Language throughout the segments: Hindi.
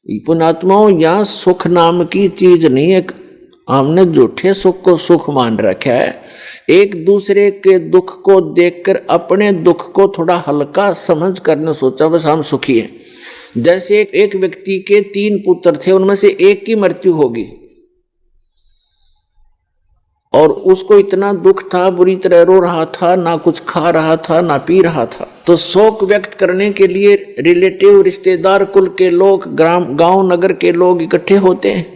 पुण्यात्माओं, यहाँ सुख नाम की चीज नहीं है। हमने झूठे सुख को सुख मान रखा है। एक दूसरे के दुख को देखकर अपने दुख को थोड़ा हल्का समझ करने सोचा बस हम सुखी हैं। जैसे एक व्यक्ति के 3 पुत्र थे, उनमें से एक की मृत्यु होगी और उसको इतना दुख था, बुरी तरह रो रहा था, ना कुछ खा रहा था ना पी रहा था। तो शोक व्यक्त करने के लिए रिलेटिव, रिश्तेदार, कुल के लोग, गांव नगर के लोग इकट्ठे होते हैं।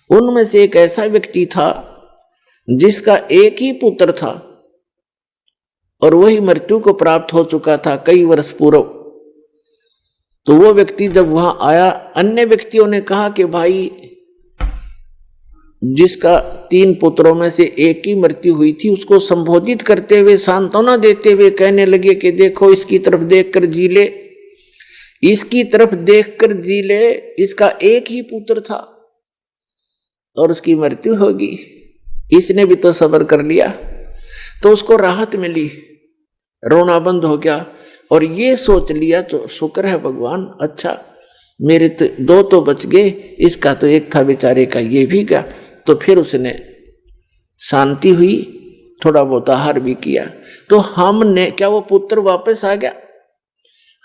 उनमें से एक ऐसा व्यक्ति था जिसका एक ही पुत्र था और वही मृत्यु को प्राप्त हो चुका था कई वर्ष पूर्व। तो वो व्यक्ति जब वहां आया, अन्य व्यक्तियों ने कहा कि भाई जिसका 3 पुत्रों में से एक की मृत्यु हुई थी, उसको संबोधित करते हुए, सांत्वना देते हुए कहने लगे कि देखो इसकी तरफ देखकर जी ले, इसकी तरफ देखकर जी ले, इसका एक ही पुत्र था और उसकी मृत्यु होगी। इसने भी तो सब्र कर लिया, तो उसको राहत मिली, रोना बंद हो गया और ये सोच लिया तो शुक्र है भगवान, अच्छा मेरे तो 2 तो बच गए, इसका तो एक था बेचारे का, ये भी गया। तो फिर उसने शांति हुई, थोड़ा बहुत आहार भी किया। तो हमने क्या, वो पुत्र वापस आ गया?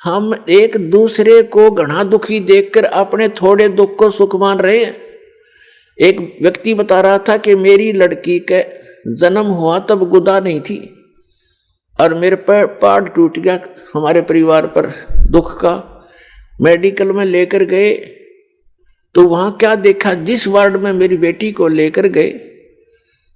हम एक दूसरे को घना दुखी देखकर अपने थोड़े दुख को सुख मान रहे हैं। एक व्यक्ति बता रहा था कि मेरी लड़की के जन्म हुआ तब गुदा नहीं थी और मेरे पर पाड़ टूट गया हमारे परिवार पर दुख का। मेडिकल में लेकर गए तो वहां क्या देखा, जिस वार्ड में मेरी बेटी को लेकर गए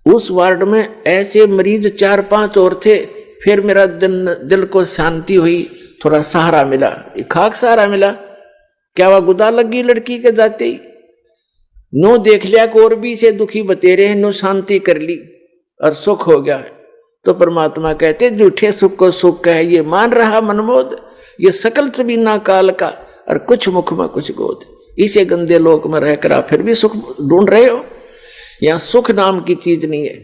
उस वार्ड में ऐसे मरीज 4-5 और थे। फिर मेरा दिल को शांति हुई, थोड़ा सहारा मिला, खाक सहारा मिला। क्या वह गुदा लगी लड़की के जाते ही? नो देख लिया कि और भी से दुखी बतेरे हैं, नो शांति कर ली और सुख हो गया। तो परमात्मा कहते झूठे सुख को सुख कहे, ये मान रहा मनमोद, ये सकल चबीना काल का और कुछ मुख में कुछ गोद। इसे गंदे लोक में रहकर आप फिर भी सुख ढूंढ रहे हो। यहाँ सुख नाम की चीज नहीं है।